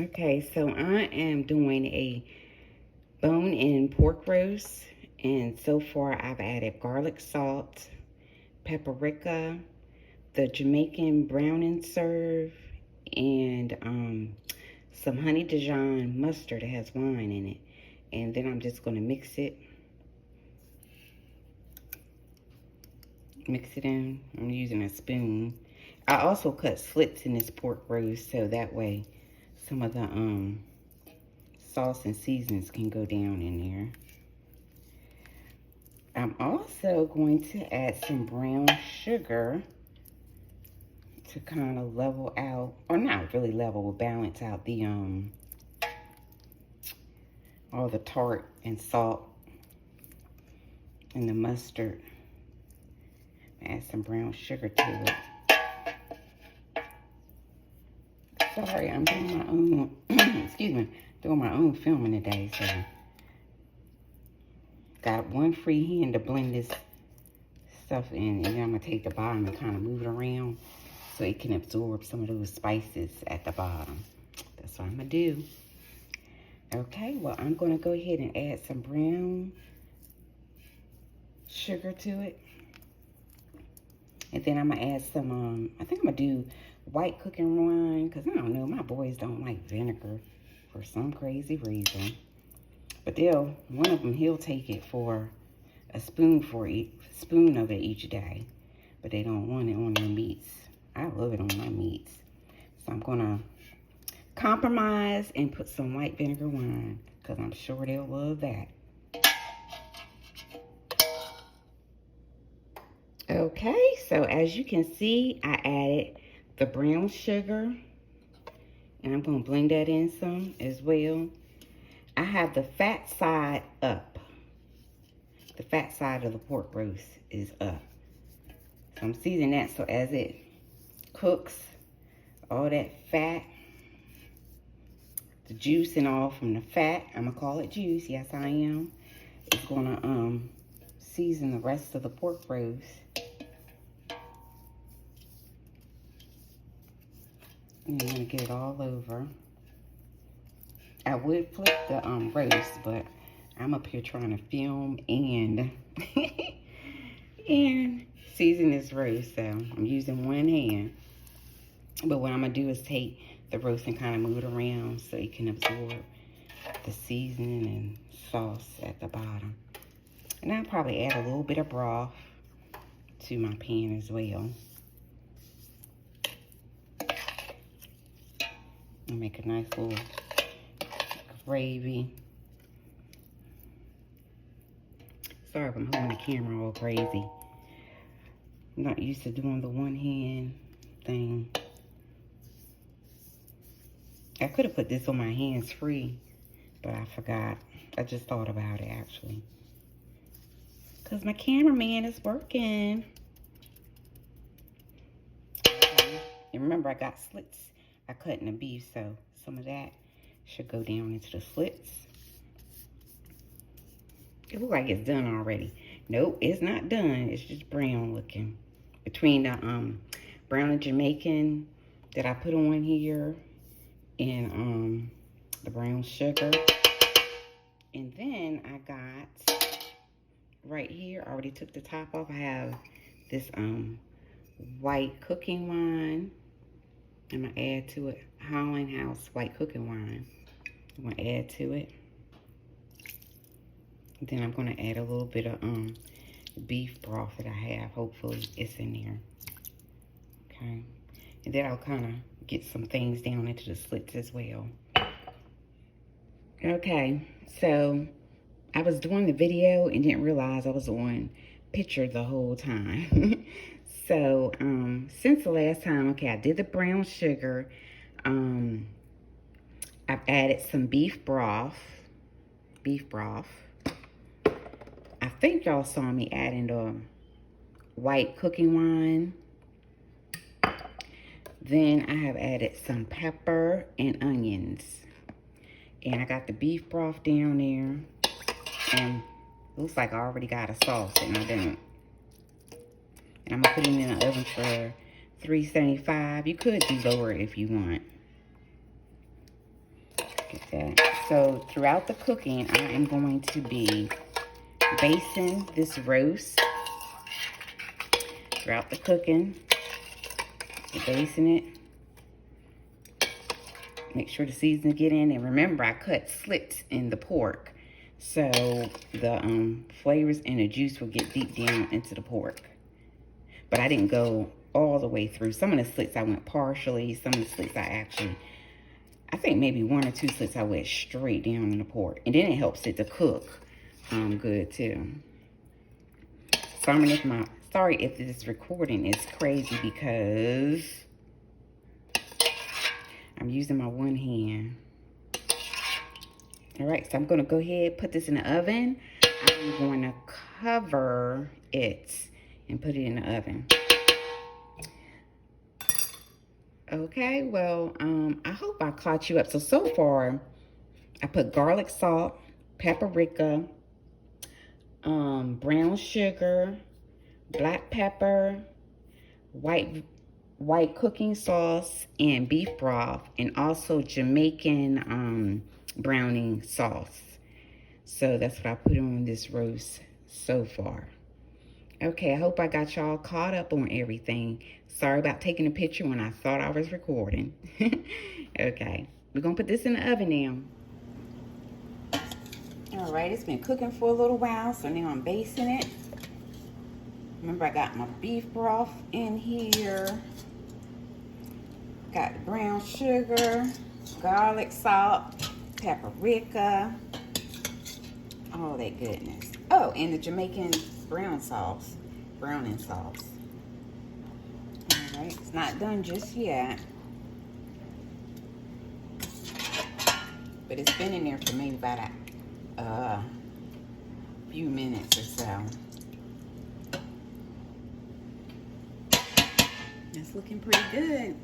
Okay, so I am doing a bone-in pork roast, and so far I've added garlic salt, paprika, the Jamaican brown and serve, and some honey Dijon mustard that has wine in it. And then I'm just going to mix it in. I'm using a spoon. I also cut slits in this pork roast so that way some of the sauce and seasonings can go down in there. I'm also going to add some brown sugar to kind of level out, or not really level, but balance out the all the tart and salt and the mustard. Add some brown sugar to it. Sorry, I'm doing my own, excuse me, doing my own filming today, so got one free hand to blend this stuff in, and then I'm gonna take the bottom and kind of move it around so it can absorb some of those spices at the bottom. That's what I'm gonna do. Okay, well, I'm gonna go ahead and add some brown sugar to it. And then I'm gonna add some, I think I'm gonna do white cooking wine, because I don't know, my boys don't like vinegar for some crazy reason. But one of them, he'll take it for a spoon of it each day. But they don't want it on their meats. I love it on my meats. So I'm gonna compromise and put some white vinegar wine, because I'm sure they'll love that. Okay, so as you can see, I added the brown sugar, and I'm going to blend that in some as well. I have the fat side up. The fat side of the pork roast is up. So I'm seasoning that so as it cooks, all that fat, the juice and all from the fat, I'm going to call it juice, yes I am, it's going to season the rest of the pork roast. And I'm going to get it all over. I would flip the roast, but I'm up here trying to film and and season this roast, so I'm using one hand. But what I'm going to do is take the roast and kind of move it around so it can absorb the seasoning and sauce at the bottom. And I'll probably add a little bit of broth to my pan as well. And make a nice little gravy. Sorry if I'm holding the camera all crazy. I'm not used to doing the one hand thing. I could have put this on my hands free, but I forgot. I just thought about it actually. Because my cameraman is working. Okay. And remember, I got slits I cut in the beef, so some of that should go down into the slits. It looks like it's done already. Nope, it's not done. It's just brown looking. Between the brown and Jamaican that I put on here and the brown sugar. And then I got right here, I already took the top off. I have this white cooking wine. I'm going to add to it Holland House white cooking wine. I'm going to add to it. Then I'm going to add a little bit of beef broth that I have. Hopefully it's in there. Okay. And then I'll kind of get some things down into the slits as well. Okay. So I was doing the video and didn't realize I was on picture the whole time. So, since the last time, okay, I did the brown sugar. I've added some beef broth. I think y'all saw me adding the white cooking wine. Then I have added some pepper and onions. And I got the beef broth down there. And it looks like I already got a sauce, and I don't. And I'm going to put it in the oven for 375. You could do lower if you want. Get that. So throughout the cooking, I am going to be basting this roast. Throughout the cooking, basting it. Make sure the seasoning get in. And remember, I cut slits in the pork. So the flavors and the juice will get deep down into the pork. But I didn't go all the way through. Some of the slits I went partially. Some of the slits I think maybe 1 or 2 slits I went straight down in the pork. And then it helps it to cook good too. Sorry if this recording is crazy because I'm using my one hand. All right, so I'm going to go ahead, put this in the oven. I'm going to cover it and put it in the oven. Okay, well, I hope I caught you up. So far, I put garlic salt, paprika, brown sugar, black pepper, white cooking sauce, and beef broth, and also Jamaican browning sauce. So that's what I put on this roast so far. Okay, I hope I got y'all caught up on everything. Sorry about taking a picture when I thought I was recording. Okay, we're gonna put this in the oven now. All right, it's been cooking for a little while, so now I'm basting it. Remember, I got my beef broth in here. Got the brown sugar, garlic salt, paprika, all that goodness. Oh, and the Jamaican browning sauce. All right, it's not done just yet. But it's been in there for maybe about a few minutes or so. It's looking pretty good.